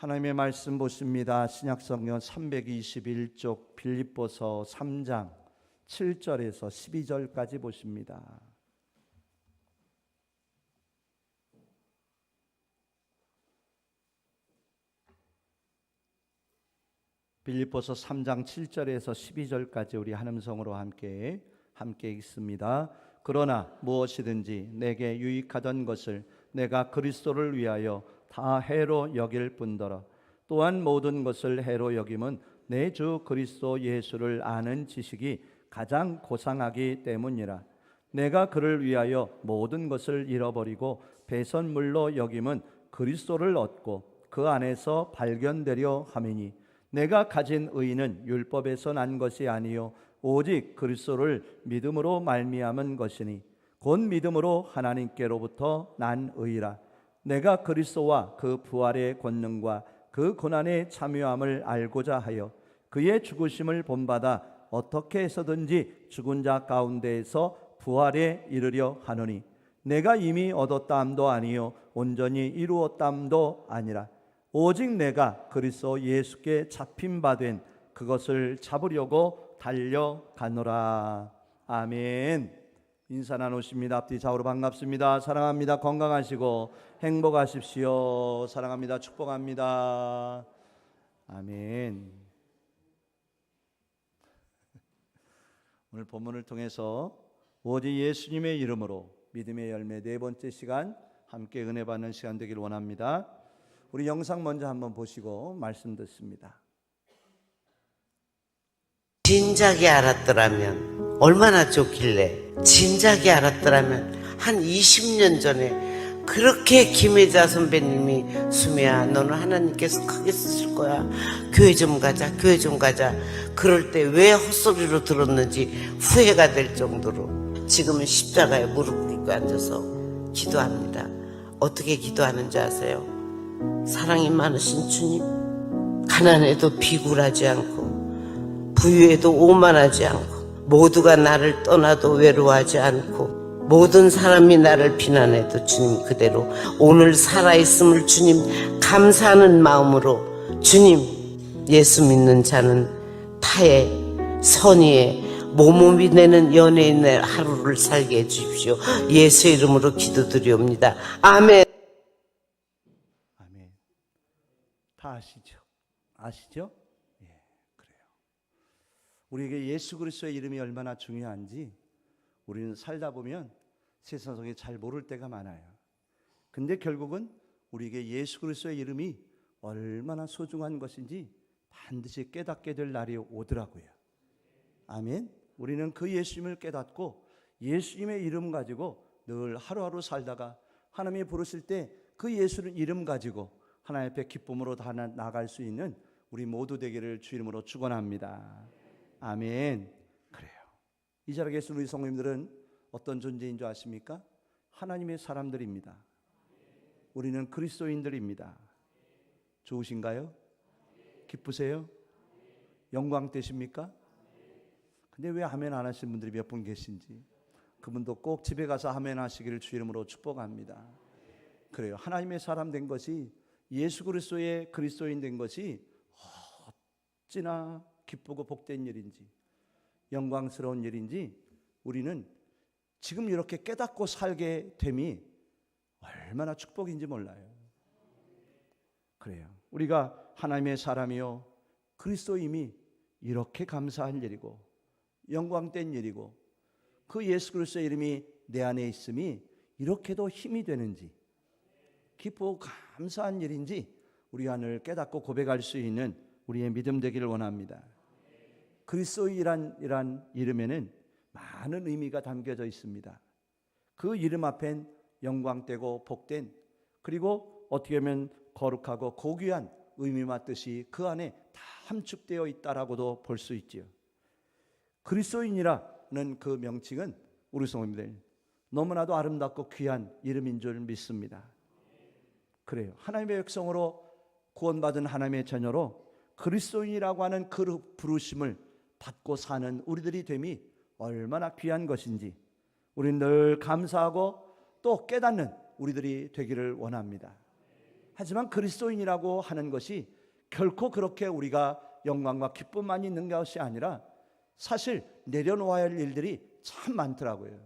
하나님의 말씀 보십니다. 신약성경 321쪽 빌립보서 3장 7절에서 12절까지 보십니다. 빌립보서 3장 7절에서 12절까지 우리 한 음성으로 함께 읽습니다. 그러나 무엇이든지 내게 유익하던 것을 내가 그리스도를 위하여 다 해로 여길 뿐더러 또한 모든 것을 해로 여김은 내 주 그리스도 예수를 아는 지식이 가장 고상하기 때문이라. 내가 그를 위하여 모든 것을 잃어버리고 배선물로 여김은 그리스도를 얻고 그 안에서 발견되려 함이니 내가 가진 의는 율법에서 난 것이 아니요 오직 그리스도를 믿음으로 말미암은 것이니 곧 믿음으로 하나님께로부터 난 의라. 내가 그리스도와 그 부활의 권능과 그 고난의 참여함을 알고자 하여 그의 죽으심을 본받아 어떻게 해서든지 죽은 자 가운데에서 부활에 이르려 하노니 내가 이미 얻었다함도 아니요 온전히 이루었다함도 아니라 오직 내가 그리스도 예수께 잡힌 바 된 그것을 잡으려고 달려가노라. 아멘. 인사 나누십니다. 앞뒤 좌우로 반갑습니다. 사랑합니다. 건강하시고 행복하십시오. 사랑합니다. 축복합니다. 아멘. 오늘 본문을 통해서 오직 예수님의 이름으로 믿음의 열매 네 번째 시간 함께 은혜 받는 시간 되길 원합니다. 우리 영상 먼저 한번 보시고 말씀 듣습니다. 진작에 알았더라면 얼마나 좋길래, 진작에 알았더라면 한 20년 전에 그렇게 김혜자 선배님이 수미야 너는 하나님께서 크게 쓰실 거야, 교회 좀 가자, 교회 좀 가자, 그럴 때 왜 헛소리로 들었는지 후회가 될 정도로 지금은 십자가에 무릎 꿇고 앉아서 기도합니다. 어떻게 기도하는지 아세요? 사랑이 많으신 주님, 가난해도 비굴하지 않고 부유해도 오만하지 않고 모두가 나를 떠나도 외로워하지 않고 모든 사람이 나를 비난해도 주님 그대로 오늘 살아있음을 주님 감사하는 마음으로 주님 예수 믿는 자는 타에 선의에 몸이 내는 연예인의 하루를 살게 해주십시오. 예수의 이름으로 기도드리옵니다. 아멘. 아멘. 다 아시죠? 아시죠? 우리에게 예수 그리스도의 이름이 얼마나 중요한지 우리는 살다 보면 세상 속에 잘 모를 때가 많아요. 근데 결국은 우리에게 예수 그리스도의 이름이 얼마나 소중한 것인지 반드시 깨닫게 될 날이 오더라고요. 아멘. 우리는 그 예수님을 깨닫고 예수님의 이름 가지고 늘 하루하루 살다가 하나님이 부르실 때 그 예수의 이름 가지고 하나님 앞에 기쁨으로 다 나갈 수 있는 우리 모두 되기를 주 이름으로 축원합니다. 아멘. 그래요. 이 자리에 계신 우리 성도님들은 어떤 존재인 줄 아십니까? 하나님의 사람들입니다. 우리는 그리스도인들입니다. 좋으신가요? 기쁘세요? 영광 되십니까? 근데 왜 아멘 안 하시는 분들이 몇 분 계신지 그분도 꼭 집에 가서 아멘 하시기를 주 이름으로 축복합니다. 그래요. 하나님의 사람 된 것이, 예수 그리스도의 그리스도인 된 것이 어찌나 기쁘고 복된 일인지 영광스러운 일인지 우리는 지금 이렇게 깨닫고 살게 됨이 얼마나 축복인지 몰라요. 그래요. 우리가 하나님의 사람이요 그리스도임이 이렇게 감사한 일이고 영광된 일이고 그 예수 그리스도의 이름이 내 안에 있음이 이렇게도 힘이 되는지 기쁘고 감사한 일인지 우리가 늘 깨닫고 고백할 수 있는 우리의 믿음 되기를 원합니다. 그리스도이란 이름에는 많은 의미가 담겨져 있습니다. 그 이름 앞엔 영광되고 복된, 그리고 어떻게 보면 거룩하고 고귀한 의미와 뜻이 그 안에 다 함축되어 있다라고도 볼 수 있지요. 그리스도인이라는 그 명칭은 우리 성도님들 너무나도 아름답고 귀한 이름인 줄 믿습니다. 그래요. 하나님의 백성으로 구원받은 하나님의 자녀로 그리스도인이라고 하는 그 부르심을 받고 사는 우리들이 됨이 얼마나 귀한 것인지 우리는 늘 감사하고 또 깨닫는 우리들이 되기를 원합니다. 하지만 그리스도인이라고 하는 것이 결코 그렇게 우리가 영광과 기쁨만 있는 것이 아니라 사실 내려놓아야 할 일들이 참 많더라고요.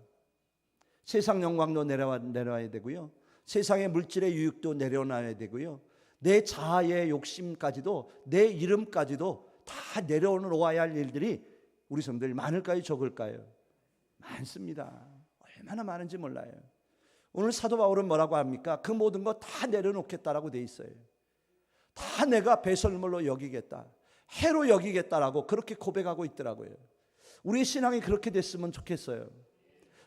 세상 영광도 내려와야 되고요, 세상의 물질의 유익도 내려놔야 되고요, 내 자아의 욕심까지도, 내 이름까지도 다 내려놓아야 할 일들이 우리 성도들 많을까요, 적을까요? 많습니다. 얼마나 많은지 몰라요. 오늘 사도 바울은 뭐라고 합니까? 그 모든 거 다 내려놓겠다라고 돼 있어요. 다 내가 배설물로 여기겠다, 해로 여기겠다라고 그렇게 고백하고 있더라고요. 우리의 신앙이 그렇게 됐으면 좋겠어요.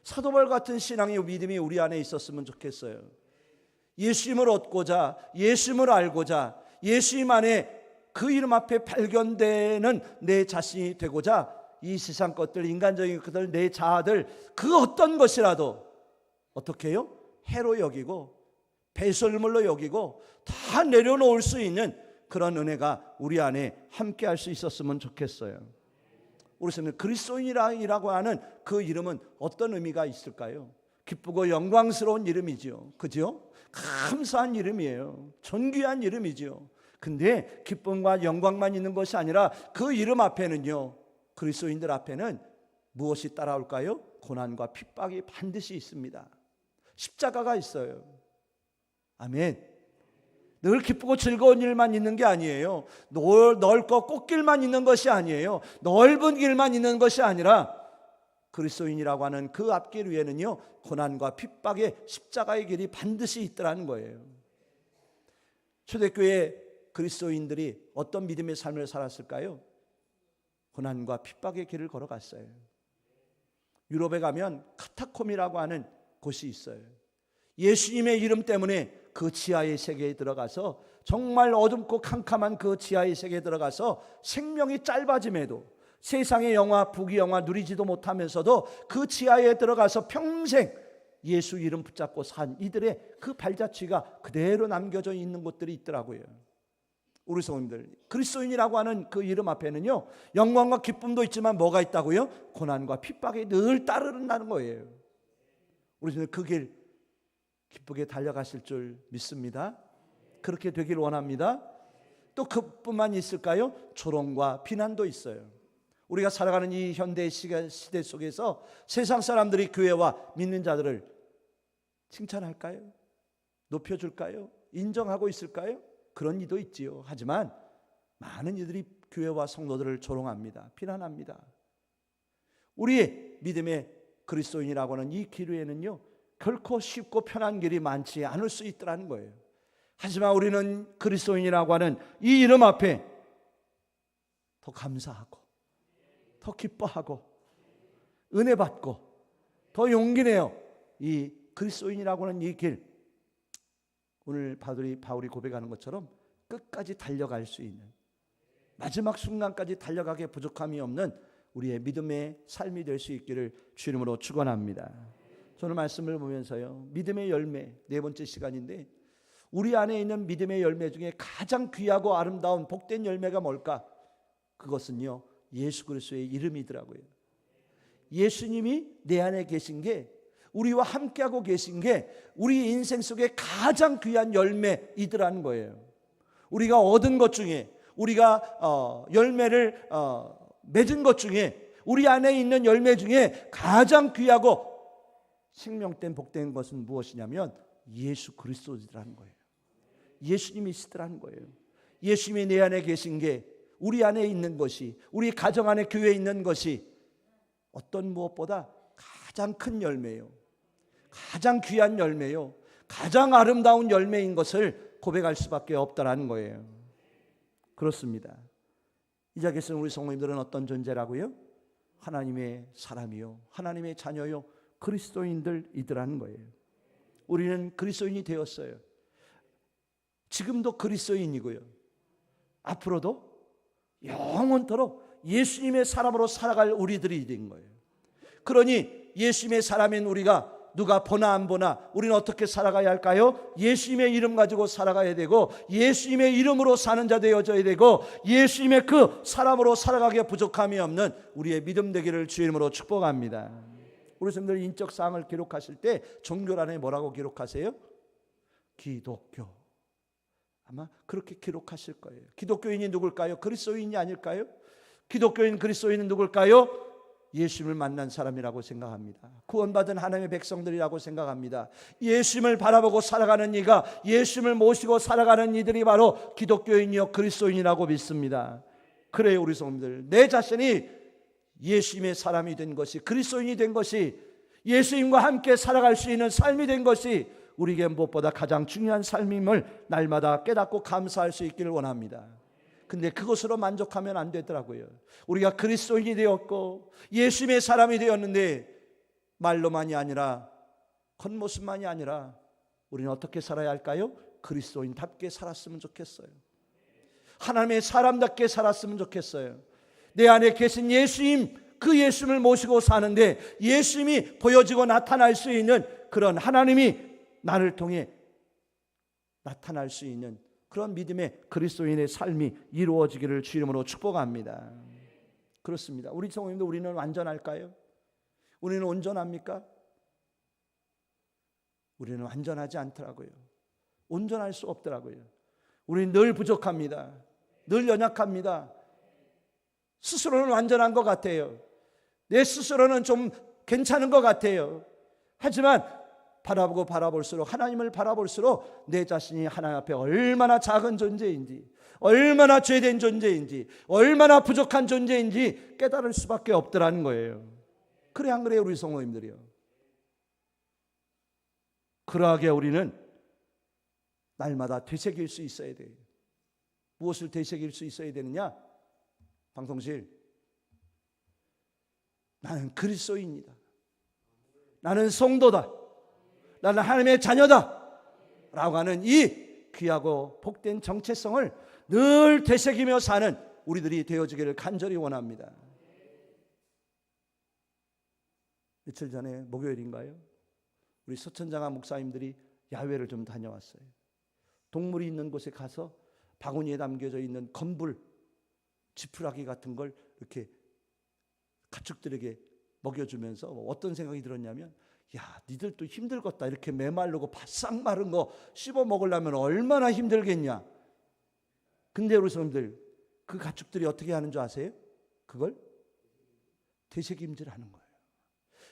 사도 바울 같은 신앙이, 믿음이 우리 안에 있었으면 좋겠어요. 예수님을 얻고자, 예수님을 알고자, 예수님 안에 그 이름 앞에 발견되는 내 자신이 되고자 이 세상 것들, 인간적인 것들, 내 자아들, 그 어떤 것이라도 어떻게 해요? 해로 여기고 배설물로 여기고 다 내려놓을 수 있는 그런 은혜가 우리 안에 함께 할 수 있었으면 좋겠어요. 우리 성도 그리스도인이라고 하는 그 이름은 어떤 의미가 있을까요? 기쁘고 영광스러운 이름이죠. 그죠? 감사한 이름이에요. 존귀한 이름이죠. 근데 기쁨과 영광만 있는 것이 아니라 그 이름 앞에는요, 그리스도인들 앞에는 무엇이 따라올까요? 고난과 핍박이 반드시 있습니다. 십자가가 있어요. 아멘. 늘 기쁘고 즐거운 일만 있는 게 아니에요. 넓고 꽃길만 있는 것이 아니에요. 넓은 길만 있는 것이 아니라 그리스도인이라고 하는 그 앞길 위에는요, 고난과 핍박의 십자가의 길이 반드시 있더라는 거예요. 초대교회 그리스도인들이 어떤 믿음의 삶을 살았을까요? 고난과 핍박의 길을 걸어갔어요. 유럽에 가면 카타콤이라고 하는 곳이 있어요. 예수님의 이름 때문에 그 지하의 세계에 들어가서, 정말 어둡고 캄캄한 그 지하의 세계에 들어가서 생명이 짧아짐에도, 세상의 영화, 부귀영화 누리지도 못하면서도 그 지하에 들어가서 평생 예수 이름 붙잡고 산 이들의 그 발자취가 그대로 남겨져 있는 곳들이 있더라고요. 우리 성도님들, 그리스도인이라고 하는 그 이름 앞에는요, 영광과 기쁨도 있지만 뭐가 있다고요? 고난과 핍박이 늘 따르는다는 거예요. 우리 성도님들, 그 길 기쁘게 달려가실 줄 믿습니다. 그렇게 되길 원합니다. 또 그뿐만 있을까요? 조롱과 비난도 있어요. 우리가 살아가는 이 현대 시대 속에서 세상 사람들이 교회와 믿는 자들을 칭찬할까요? 높여줄까요? 인정하고 있을까요? 그런 이도 있지요. 하지만 많은 이들이 교회와 성도들을 조롱합니다. 비난합니다. 우리의 믿음의 그리스도인이라고 하는 이 길 위에는요, 결코 쉽고 편한 길이 많지 않을 수 있더라는 거예요. 하지만 우리는 그리스도인이라고 하는 이 이름 앞에 더 감사하고, 더 기뻐하고, 은혜 받고, 더 용기 내어 이 그리스도인이라고 하는 이 길, 오늘 바울이 고백하는 것처럼 끝까지 달려갈 수 있는, 마지막 순간까지 달려가기에 부족함이 없는 우리의 믿음의 삶이 될 수 있기를 주 이름으로 축원합니다. 저는 말씀을 보면서요, 믿음의 열매, 네 번째 시간인데, 우리 안에 있는 믿음의 열매 중에 가장 귀하고 아름다운 복된 열매가 뭘까? 그것은요, 예수 그리스도의 이름이더라고요. 예수님이 내 안에 계신 게, 우리와 함께하고 계신 게 우리 인생 속에 가장 귀한 열매이더라는 거예요. 우리가 얻은 것 중에, 우리가 열매를 맺은 것 중에, 우리 안에 있는 열매 중에 가장 귀하고 생명된 복된 것은 무엇이냐면 예수 그리스도라는 거예요. 예수님이시더라는 거예요. 예수님이 내 안에 계신 게, 우리 안에 있는 것이, 우리 가정 안에 교회에 있는 것이 어떤 무엇보다 가장 큰 열매요, 가장 귀한 열매요, 가장 아름다운 열매인 것을 고백할 수밖에 없다라는 거예요. 그렇습니다. 이 자리에서는 우리 성도님들은 어떤 존재라고요? 하나님의 사람이요, 하나님의 자녀요, 그리스도인들이더라는 거예요. 우리는 그리스도인이 되었어요. 지금도 그리스도인이고요, 앞으로도 영원토록 예수님의 사람으로 살아갈 우리들이 된 거예요. 그러니 예수님의 사람인 우리가 누가 보나 안 보나 우리는 어떻게 살아가야 할까요? 예수님의 이름 가지고 살아가야 되고, 예수님의 이름으로 사는 자 되어져야 되고, 예수님의 그 사람으로 살아가기에 부족함이 없는 우리의 믿음 되기를 주 이름으로 축복합니다. 우리 성도들, 인적 사항을 기록하실 때 종교란에 뭐라고 기록하세요? 기독교. 아마 그렇게 기록하실 거예요. 기독교인이 누굴까요? 그리스도인이 아닐까요? 기독교인 그리스도인은 누굴까요? 예수님을 만난 사람이라고 생각합니다. 구원받은 하나님의 백성들이라고 생각합니다. 예수님을 바라보고 살아가는 이가, 예수님을 모시고 살아가는 이들이 바로 기독교인이요 그리스도인이라고 믿습니다. 그래요, 우리 성도들. 내 자신이 예수님의 사람이 된 것이, 그리스도인이 된 것이, 예수님과 함께 살아갈 수 있는 삶이 된 것이 우리에게 무엇보다 가장 중요한 삶임을 날마다 깨닫고 감사할 수 있기를 원합니다. 근데 그것으로 만족하면 안 되더라고요. 우리가 그리스도인이 되었고 예수님의 사람이 되었는데 말로만이 아니라 겉모습만이 아니라 우리는 어떻게 살아야 할까요? 그리스도인답게 살았으면 좋겠어요. 하나님의 사람답게 살았으면 좋겠어요. 내 안에 계신 예수님, 그 예수님을 모시고 사는데 예수님이 보여지고 나타날 수 있는 그런, 하나님이 나를 통해 나타날 수 있는 그런 믿음의 그리스도인의 삶이 이루어지기를 주 이름으로 축복합니다. 그렇습니다. 우리 성도님들, 우리는 완전할까요? 우리는 온전합니까? 우리는 완전하지 않더라고요. 온전할 수 없더라고요. 우리는 늘 부족합니다. 늘 연약합니다. 스스로는 완전한 것 같아요. 내 스스로는 좀 괜찮은 것 같아요. 하지만 바라볼수록, 하나님을 바라볼수록 내 자신이 하나님 앞에 얼마나 작은 존재인지, 얼마나 죄된 존재인지, 얼마나 부족한 존재인지 깨달을 수밖에 없더라는 거예요. 그래 안 그래요, 우리 성도님들이요? 그러하게 우리는 날마다 되새길 수 있어야 돼요. 무엇을 되새길 수 있어야 되느냐? 방송실, 나는 그리스도인이다, 나는 성도다, 나는 하나님의 자녀다 라고 하는 이 귀하고 복된 정체성을 늘 되새기며 사는 우리들이 되어지기를 간절히 원합니다. 며칠 전에 목요일인가요? 우리 서천장학 목사님들이 야외를 좀 다녀왔어요. 동물이 있는 곳에 가서 바구니에 담겨져 있는 건불, 지푸라기 같은 걸 이렇게 가축들에게 먹여주면서 어떤 생각이 들었냐면, 야, 니들도 힘들겠다. 이렇게 메마르고 바싹 마른 거 씹어 먹으려면 얼마나 힘들겠냐. 근데 우리 사람들, 그 가축들이 어떻게 하는 줄 아세요? 그걸 되새김질하는 거예요.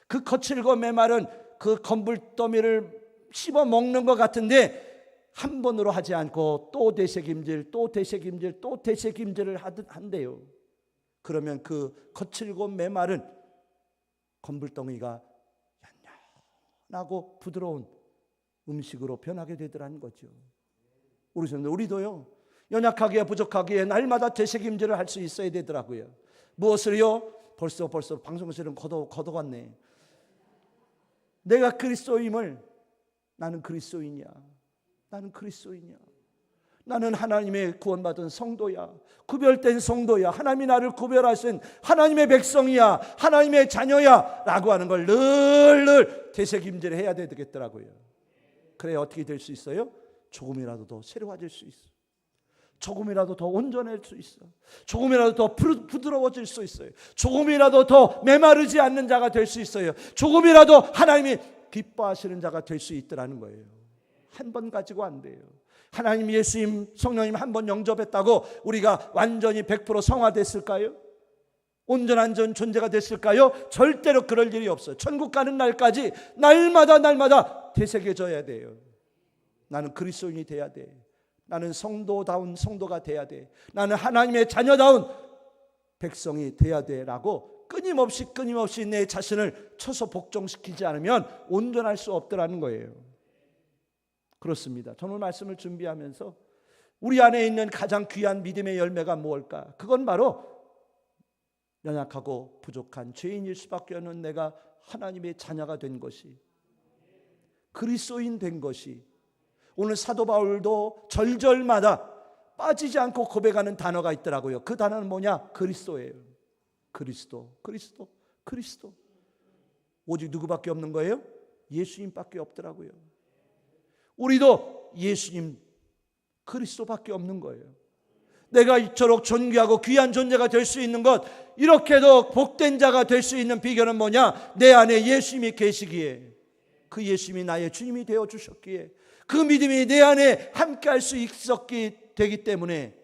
그 거칠고 메마른 그 건불더미를 씹어 먹는 것 같은데 한 번으로 하지 않고 또 되새김질, 또 되새김질, 또 되새김질을 한대요. 그러면 그 거칠고 메마른 건불덩이가 얀얀하고 부드러운 음식으로 변하게 되더라는 거죠. 우리 성도들, 우리도요, 연약하기에 부족하기에 날마다 되새김질을 할 수 있어야 되더라고요. 무엇을요? 벌써 방송실은 걷어갔네. 내가 그리스도임을, 나는 그리스도인이야. 나는 그리스도인이야. 나는 하나님의 구원받은 성도야. 구별된 성도야. 하나님이 나를 구별하신 하나님의 백성이야. 하나님의 자녀야. 라고 하는 걸 늘 되새김질해야 되겠더라고요. 그래야 어떻게 될 수 있어요? 조금이라도 더 새로워질 수 있어. 조금이라도 더 온전해질 수 있어. 조금이라도 더 부드러워질 수 있어요. 조금이라도 더 메마르지 않는 자가 될 수 있어요. 조금이라도 하나님이 기뻐하시는 자가 될 수 있더라는 거예요. 한 번 가지고 안 돼요. 하나님, 예수님, 성령님 한 번 영접했다고 우리가 완전히 100% 성화됐을까요? 온전한 존재가 됐을까요? 절대로 그럴 일이 없어요. 천국 가는 날까지 날마다 되새겨져야 돼요. 나는 그리스도인이 돼야 돼. 나는 성도다운 성도가 돼야 돼. 나는 하나님의 자녀다운 백성이 돼야 돼 라고 끊임없이 내 자신을 쳐서 복종시키지 않으면 온전할 수 없더라는 거예요. 그렇습니다. 오늘 말씀을 준비하면서 우리 안에 있는 가장 귀한 믿음의 열매가 무엇일까? 그건 바로 연약하고 부족한 죄인일 수밖에 없는 내가 하나님의 자녀가 된 것이, 그리스도인 된 것이, 오늘 사도 바울도 절절마다 빠지지 않고 고백하는 단어가 있더라고요. 그 단어는 뭐냐? 그리스도예요. 그리스도. 오직 누구밖에 없는 거예요? 예수님밖에 없더라고요. 우리도 예수님, 그리스도밖에 없는 거예요. 내가 이토록 존귀하고 귀한 존재가 될 수 있는 것, 이렇게도 복된 자가 될 수 있는 비결은 뭐냐? 내 안에 예수님이 계시기에, 그 예수님이 나의 주님이 되어 주셨기에, 그 믿음이 내 안에 함께 할 수 있었기 되기 때문에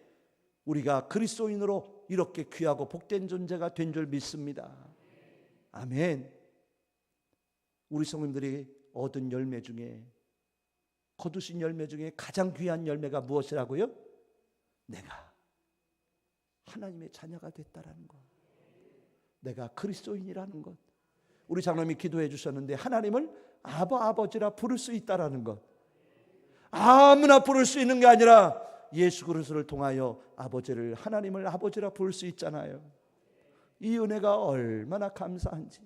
우리가 그리스도인으로 이렇게 귀하고 복된 존재가 된 줄 믿습니다. 아멘. 우리 성도님들이 얻은 열매 중에, 거두신 열매 중에 가장 귀한 열매가 무엇이라고요? 내가 하나님의 자녀가 됐다라는 것, 내가 그리스도인이라는 것. 우리 장로님이 기도해 주셨는데 하나님을 아버지라 부를 수 있다라는 것. 아무나 부를 수 있는 게 아니라 예수 그리스도를 통하여 하나님을 아버지라 부를 수 있잖아요. 이 은혜가 얼마나 감사한지.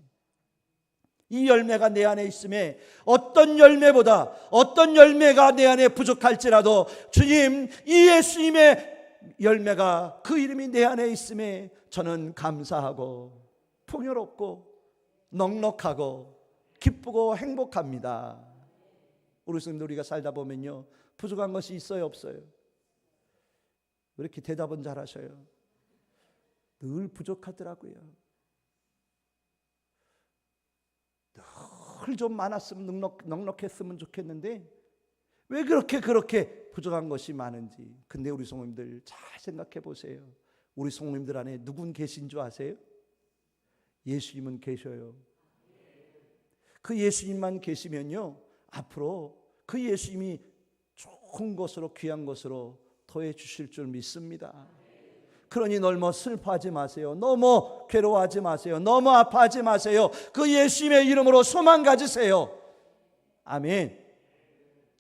이 열매가 내 안에 있음에 어떤 열매보다, 어떤 열매가 내 안에 부족할지라도 주님, 이 예수님의 열매가, 그 이름이 내 안에 있음에 저는 감사하고 풍요롭고 넉넉하고 기쁘고 행복합니다. 우리 성도들, 우리가 살다 보면요, 부족한 것이 있어요, 없어요? 왜 이렇게 대답은 잘하셔요? 늘 부족하더라고요. 늘 좀 많았으면, 넉넉했으면 좋겠는데 왜 그렇게 부족한 것이 많은지. 근데 우리 성도님들 잘 생각해 보세요. 우리 성도님들 안에 누군 계신 줄 아세요? 예수님은 계셔요. 그 예수님만 계시면요, 앞으로 그 예수님이 좋은 것으로, 귀한 것으로 더해 주실 줄 믿습니다. 그러니 너무 슬퍼하지 마세요. 너무 괴로워하지 마세요. 너무 아파하지 마세요. 그 예수님의 이름으로 소망 가지세요. 아멘.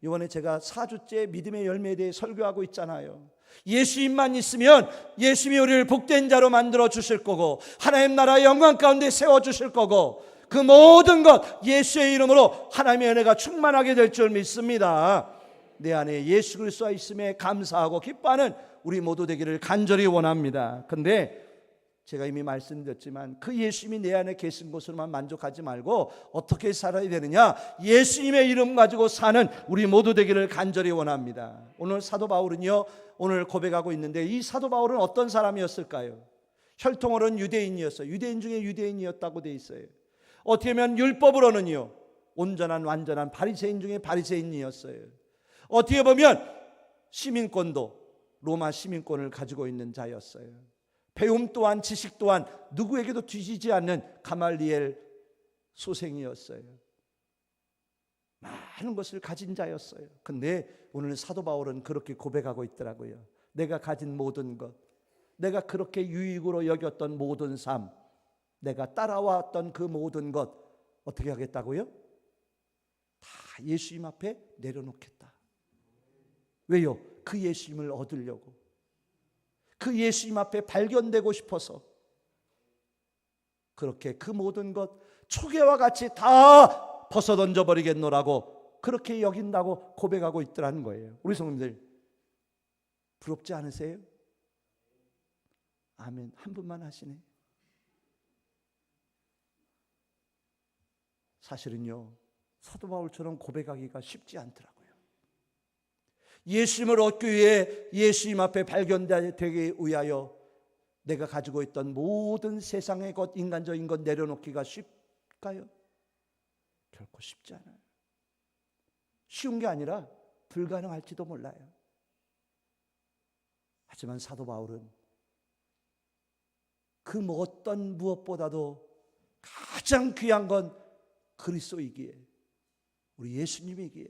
이번에 제가 4주째 믿음의 열매에 대해 설교하고 있잖아요. 예수님만 있으면 예수님이 우리를 복된 자로 만들어 주실 거고, 하나님 나라의 영광 가운데 세워 주실 거고, 그 모든 것 예수의 이름으로 하나님의 은혜가 충만하게 될 줄 믿습니다. 내 안에 예수 그리스도가 있음에 감사하고 기뻐하는 우리 모두 되기를 간절히 원합니다. 근데 제가 이미 말씀드렸지만 그 예수님이 내 안에 계신 것으로만 만족하지 말고 어떻게 살아야 되느냐? 예수님의 이름 가지고 사는 우리 모두 되기를 간절히 원합니다. 오늘 사도 바울은요, 오늘 고백하고 있는데, 이 사도 바울은 어떤 사람이었을까요? 혈통으로는 유대인이었어요. 유대인 중에 유대인이었다고 돼 있어요. 어떻게 보면 율법으로는요, 온전한 완전한 바리새인 중에 바리새인이었어요. 어떻게 보면 시민권도 로마 시민권을 가지고 있는 자였어요. 배움 또한, 지식 또한 누구에게도 뒤지지 않는 가말리엘 소생이었어요. 많은 것을 가진 자였어요. 근데 오늘 사도 바울은 그렇게 고백하고 있더라고요. 내가 가진 모든 것, 내가 그렇게 유익으로 여겼던 모든 삶, 내가 따라왔던 그 모든 것 어떻게 하겠다고요? 다 예수님 앞에 내려놓겠다. 왜요? 그 예수님을 얻으려고, 그 예수님 앞에 발견되고 싶어서 그렇게 그 모든 것 초계와 같이 다 벗어던져 버리겠노라고 그렇게 여긴다고 고백하고 있더라는 거예요. 우리 성도님들 부럽지 않으세요? 아멘. 한 분만 하시네. 사실은요, 사도 바울처럼 고백하기가 쉽지 않더라고요. 예수님을 얻기 위해 예수님 앞에 발견되기 위하여 내가 가지고 있던 모든 세상의 것, 인간적인 것 내려놓기가 쉽까요? 결코 쉽지 않아요. 쉬운 게 아니라 불가능할지도 몰라요. 하지만 사도 바울은 그 어떤 무엇보다도 가장 귀한 건 그리스도이기에, 우리 예수님이기에,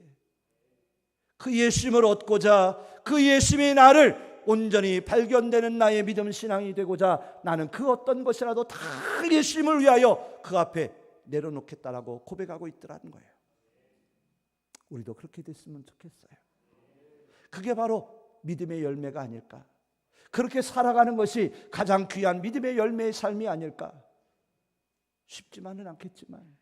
그 예수님을 얻고자, 그 예수님이 나를 온전히 발견되는 나의 믿음 신앙이 되고자 나는 그 어떤 것이라도 다 예수님을 위하여 그 앞에 내려놓겠다라고 고백하고 있더라는 거예요. 우리도 그렇게 됐으면 좋겠어요. 그게 바로 믿음의 열매가 아닐까? 그렇게 살아가는 것이 가장 귀한 믿음의 열매의 삶이 아닐까? 쉽지만은 않겠지만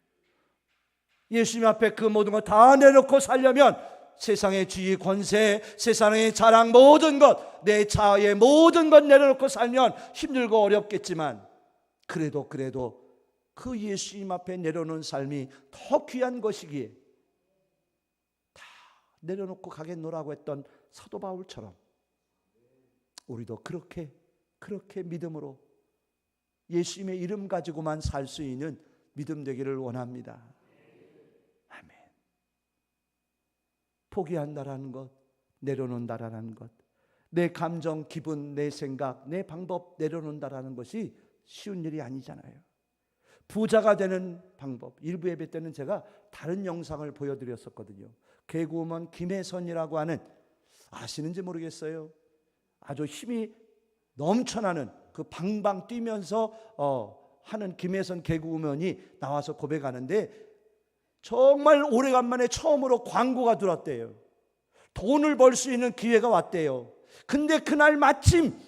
예수님 앞에 그 모든 걸 다 내놓고 살려면 세상의 지위, 권세, 세상의 자랑, 모든 것, 내 자아의 모든 것 내려놓고 살면 힘들고 어렵겠지만 그래도 그 예수님 앞에 내려놓은 삶이 더 귀한 것이기에 다 내려놓고 가겠노라고 했던 사도 바울처럼 우리도 그렇게 믿음으로 예수님의 이름 가지고만 살 수 있는 믿음 되기를 원합니다. 아멘. 포기한다라는 것, 내려놓는다라는 것, 내 감정, 기분, 내 생각, 내 방법 내려놓는다라는 것이 쉬운 일이 아니잖아요. 부자가 되는 방법, 일부 예배 때는 제가 다른 영상을 보여드렸었거든요. 개그우먼 김혜선이라고 하는, 아시는지 모르겠어요, 아주 힘이 넘쳐나는 그 방방 뛰면서 하는 김혜선 개그우먼이 나와서 고백하는데, 정말 오래간만에 처음으로 광고가 들어왔대요. 돈을 벌 수 있는 기회가 왔대요. 근데 그날 마침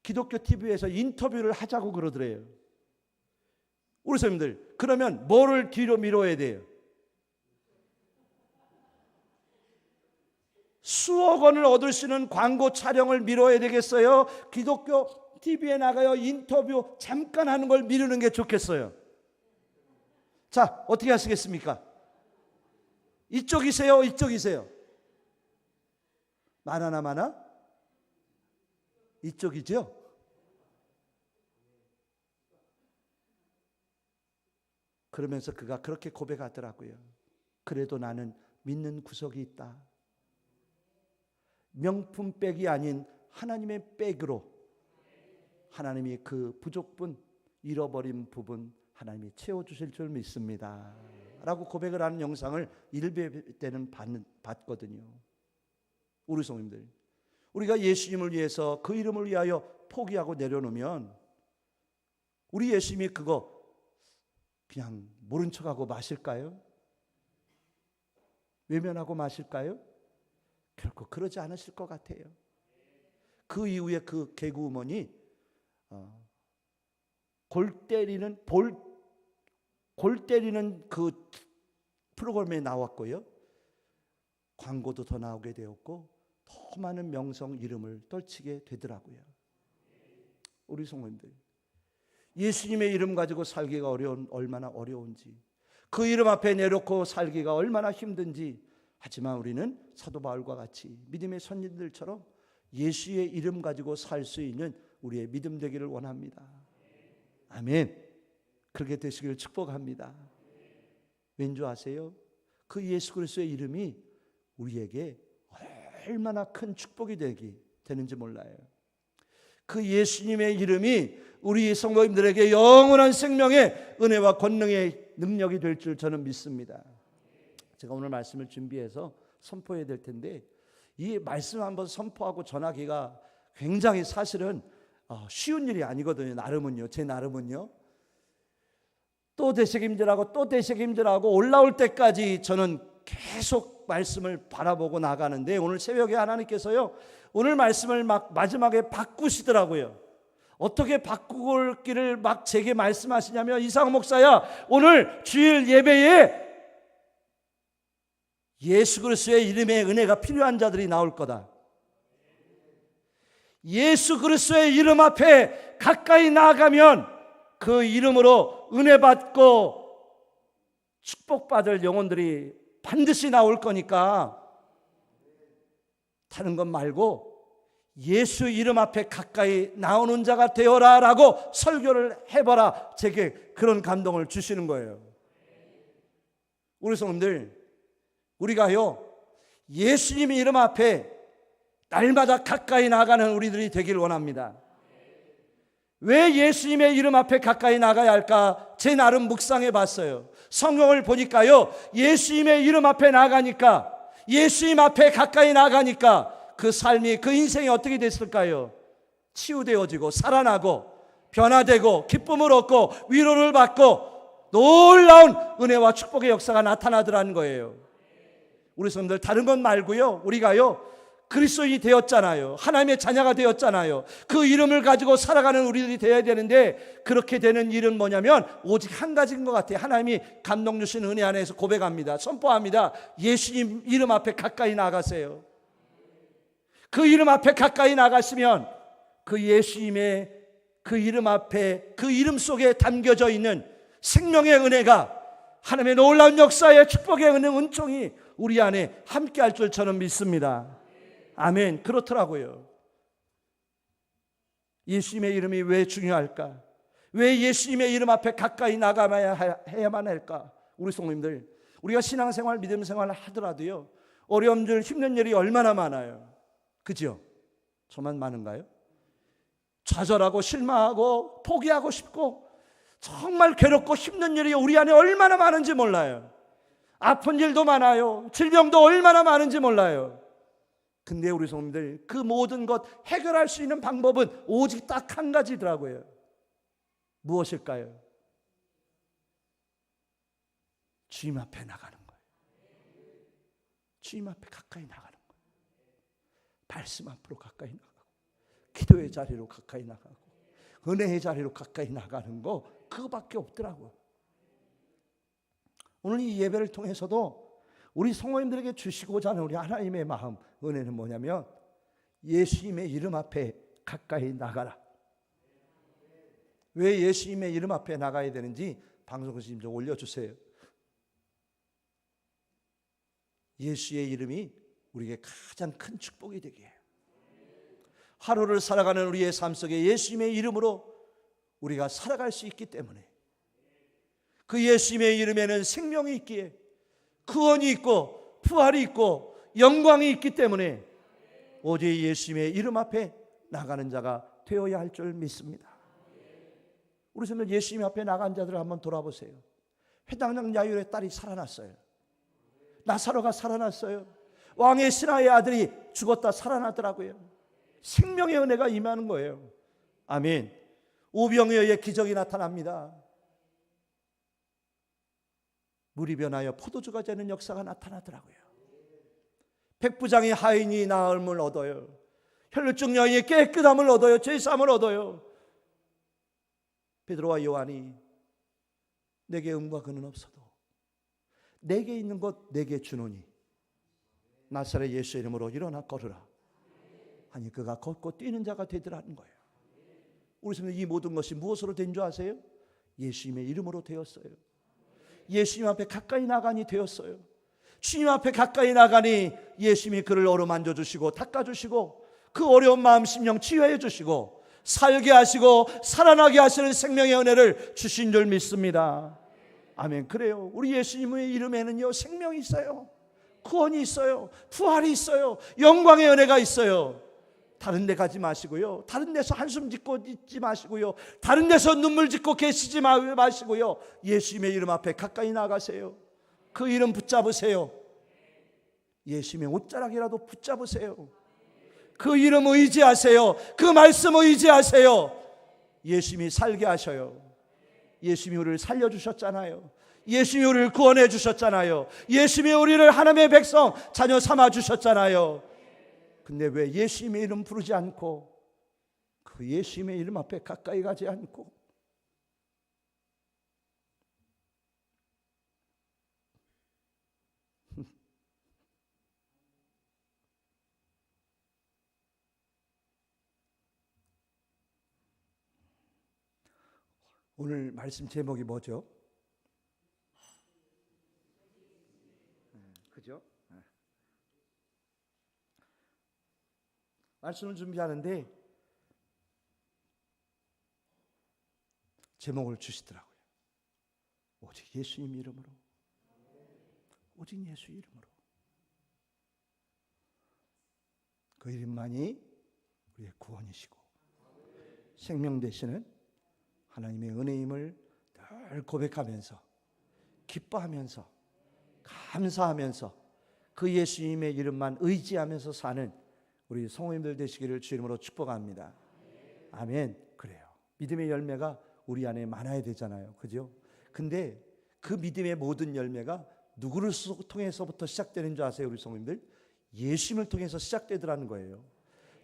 기독교 TV에서 인터뷰를 하자고 그러더래요. 우리 선생님들, 그러면 뭐를 뒤로 미뤄야 돼요? 수억 원을 얻을 수 있는 광고 촬영을 미뤄야 되겠어요? 기독교 TV에 나가요 인터뷰 잠깐 하는 걸 미루는 게 좋겠어요? 자, 어떻게 하시겠습니까? 이쪽이세요? 이쪽이세요? 많아나 많아? 이쪽이죠? 그러면서 그가 그렇게 고백하더라고요. 그래도 나는 믿는 구석이 있다. 명품 백이 아닌 하나님의 백으로 하나님이 그 부족분, 잃어버린 부분 하나님이 채워주실 줄 믿습니다 라고 고백을 하는 영상을 일배 때는 봤거든요. 우리 성도님들, 우리가 예수님을 위해서, 그 이름을 위하여 포기하고 내려놓으면 우리 예수님이 그거 그냥 모른 척하고 마실까요? 외면하고 마실까요? 결코 그러지 않으실 것 같아요. 그 이후에 그 개그우먼이 골 때리는 그 프로그램에 나왔고요, 광고도 더 나오게 되었고 더 많은 명성 이름을 떨치게 되더라고요. 우리 성도님들, 예수님의 이름 가지고 살기가 얼마나 어려운지, 그 이름 앞에 내놓고 살기가 얼마나 힘든지, 하지만 우리는 사도 바울과 같이 믿음의 선진들처럼 예수의 이름 가지고 살 수 있는 우리의 믿음 되기를 원합니다. 아멘. 그렇게 되시기를 축복합니다. 왠지 아세요? 그 예수 그리스도의 이름이 우리에게 얼마나 큰 축복이 되는지 몰라요. 그 예수님의 이름이 우리 성도님들에게 영원한 생명의 은혜와 권능의 능력이 될 줄 저는 믿습니다. 제가 오늘 말씀을 준비해서 선포해야 될 텐데, 이 말씀 한번 선포하고 전하기가 굉장히 사실은 쉬운 일이 아니거든요. 나름은요, 제 나름은요. 또 되새김질하고 또 되새김질하고 올라올 때까지 저는 계속 말씀을 바라보고 나가는데, 오늘 새벽에 하나님께서요, 오늘 말씀을 막 마지막에 바꾸시더라고요. 어떻게 바꾸기를 막 제게 말씀하시냐면, 이상호 목사야, 오늘 주일 예배에 예수 그리스도의 이름의 은혜가 필요한 자들이 나올 거다. 예수 그리스도의 이름 앞에 가까이 나아가면 그 이름으로 은혜 받고 축복받을 영혼들이 반드시 나올 거니까 다른 것 말고 예수 이름 앞에 가까이 나오는 자가 되어라 라고 설교를 해봐라, 제게 그런 감동을 주시는 거예요. 우리 성도님들, 우리가요 예수님의 이름 앞에 날마다 가까이 나가는 우리들이 되기를 원합니다. 왜 예수님의 이름 앞에 가까이 나가야 할까? 제 나름 묵상해 봤어요. 성경을 보니까요, 예수님의 이름 앞에 나가니까, 예수님 앞에 가까이 나가니까 그 삶이, 그 인생이 어떻게 됐을까요? 치유되어지고 살아나고 변화되고 기쁨을 얻고 위로를 받고 놀라운 은혜와 축복의 역사가 나타나더라는 거예요. 우리 성도들, 다른 건 말고요, 우리가요 그리스도인이 되었잖아요. 하나님의 자녀가 되었잖아요. 그 이름을 가지고 살아가는 우리들이 되어야 되는데, 그렇게 되는 일은 뭐냐면 오직 한 가지인 것 같아요. 하나님이 감동 주신 은혜 안에서 고백합니다. 선포합니다. 예수님 이름 앞에 가까이 나가세요. 그 이름 앞에 가까이 나가시면 그 예수님의 그 이름 앞에, 그 이름 속에 담겨져 있는 생명의 은혜가, 하나님의 놀라운 역사의 축복의 은총이 우리 안에 함께할 줄 저는 믿습니다. 아멘. 그렇더라고요. 예수님의 이름이 왜 중요할까? 왜 예수님의 이름 앞에 가까이 나가야만 할까? 우리 성도님들, 우리가 신앙생활, 믿음생활을 하더라도요, 어려움들 힘든 일이 얼마나 많아요. 그죠? 저만 많은가요? 좌절하고 실망하고 포기하고 싶고 정말 괴롭고 힘든 일이 우리 안에 얼마나 많은지 몰라요. 아픈 일도 많아요. 질병도 얼마나 많은지 몰라요. 근데 우리 성도님들, 그 모든 것 해결할 수 있는 방법은 오직 딱 한 가지더라고요. 무엇일까요? 주님 앞에 나가는 거예요. 주님 앞에 가까이 나가는 거예요. 말씀 앞으로 가까이 나가고, 기도의 자리로 가까이 나가고, 은혜의 자리로 가까이 나가는 거, 그거밖에 없더라고요. 오늘 이 예배를 통해서도 우리 성도님들에게 주시고자 하는 우리 하나님의 마음, 은혜는 뭐냐면 예수님의 이름 앞에 가까이 나가라. 왜 예수님의 이름 앞에 나가야 되는지 방송에서 좀 올려주세요. 예수의 이름이 우리에게 가장 큰 축복이 되게 해요. 하루를 살아가는 우리의 삶 속에 예수님의 이름으로 우리가 살아갈 수 있기 때문에, 그 예수님의 이름에는 생명이 있기에, 구원이 있고 부활이 있고 영광이 있기 때문에 오직 예수님의 이름 앞에 나가는 자가 되어야 할 줄 믿습니다. 우리 성도 예수님 앞에 나간 자들을 한번 돌아보세요. 회당장 야율의 딸이 살아났어요. 나사로가 살아났어요. 왕의 신하의 아들이 죽었다 살아나더라고요. 생명의 은혜가 임하는 거예요. 아멘. 우병에 의해 기적이 나타납니다. 물이 변하여 포도주가 되는 역사가 나타나더라고요. 백부장이 하인이 나음을 얻어요. 혈루증 여인이 깨끗함을 얻어요. 죄사함을 얻어요. 베드로와 요한이 내게 음과 그는 없어도 내게 있는 것 내게 주노니 나사렛 예수 이름으로 일어나 걸으라 하니 그가 걷고 뛰는 자가 되더라는 거예요. 우리 성도 이 모든 것이 무엇으로 된 줄 아세요? 예수님의 이름으로 되었어요. 예수님 앞에 가까이 나가니 되었어요. 주님 앞에 가까이 나가니 예수님이 그를 어루만져 주시고 닦아주시고 그 어려운 마음 심령 치유해 주시고 살게 하시고 살아나게 하시는 생명의 은혜를 주신 줄 믿습니다. 아멘. 그래요. 우리 예수님의 이름에는요 생명이 있어요. 구원이 있어요. 부활이 있어요. 영광의 은혜가 있어요. 다른 데 가지 마시고요. 다른 데서 한숨 짓고 있지 마시고요. 다른 데서 눈물 짓고 계시지 마시고요. 예수님의 이름 앞에 가까이 나가세요. 그 이름 붙잡으세요. 예수님의 옷자락이라도 붙잡으세요. 그 이름 의지하세요. 그 말씀 의지하세요. 예수님이 살게 하셔요. 예수님이 우리를 살려주셨잖아요. 예수님이 우리를 구원해 주셨잖아요. 예수님이 우리를 하나님의 백성 자녀 삼아 주셨잖아요. 근데 왜 예수님의 이름 부르지 않고 그 예수님의 이름 앞에 가까이 가지 않고 오늘 말씀 제목이 뭐죠? 그죠? 말씀을 준비하는데 제목을 주시더라고요. 오직 예수님 이름으로, 오직 예수 이름으로. 그 이름만이 우리의 구원이시고 생명 되시는 하나님의 은혜임을 늘 고백하면서 기뻐하면서 감사하면서 그 예수님의 이름만 의지하면서 사는 우리 성도님들 되시기를 주 이름으로 축복합니다. 아멘. 그래요. 믿음의 열매가 우리 안에 많아야 되잖아요. 그죠? 근데 그 믿음의 모든 열매가 누구를 통해서부터 시작되는 줄 아세요? 우리 성도님들? 예수님을 통해서 시작되더라는 거예요.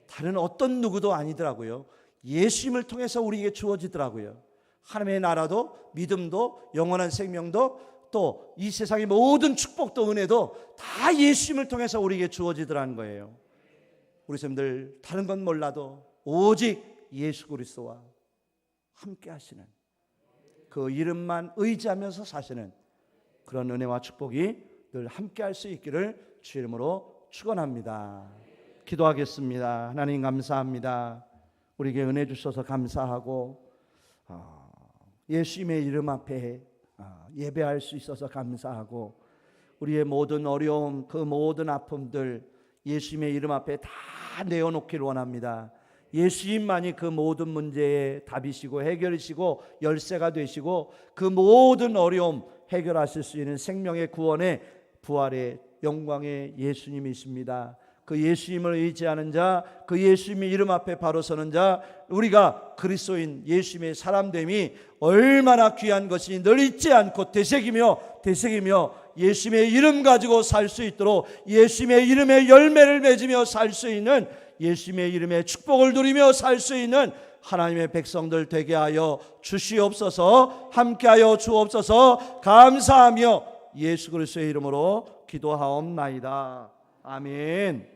다른 어떤 누구도 아니더라고요. 예수님을 통해서 우리에게 주어지더라고요. 하나님의 나라도 믿음도 영원한 생명도 또 이 세상의 모든 축복도 은혜도 다 예수님을 통해서 우리에게 주어지더라는 거예요. 우리 성도들 다른 건 몰라도 오직 예수 그리스도와 함께 하시는 그 이름만 의지하면서 사시는 그런 은혜와 축복이 늘 함께 할 수 있기를 주 이름으로 축원합니다. 기도하겠습니다. 하나님 감사합니다. 우리에게 은혜 주셔서 감사하고 예수님의 이름 앞에 예배할 수 있어서 감사하고 우리의 모든 어려움, 그 모든 아픔들 예수님의 이름 앞에 다 내어놓기를 원합니다. 예수님만이 그 모든 문제의 답이시고 해결이시고 열쇠가 되시고 그 모든 어려움 해결하실 수 있는 생명의 구원의 부활의 영광의 예수님이십니다. 그 예수님을 의지하는 자, 그 예수님의 이름 앞에 바로 서는 자, 우리가 그리스도인 예수님의 사람됨이 얼마나 귀한 것이 늘 잊지 않고 되새기며 예수님의 이름 가지고 살 수 있도록 예수님의 이름의 열매를 맺으며 살 수 있는, 예수님의 이름의 축복을 누리며 살 수 있는 하나님의 백성들 되게 하여 주시옵소서. 함께하여 주옵소서. 감사하며 예수 그리스도의 이름으로 기도하옵나이다. 아멘.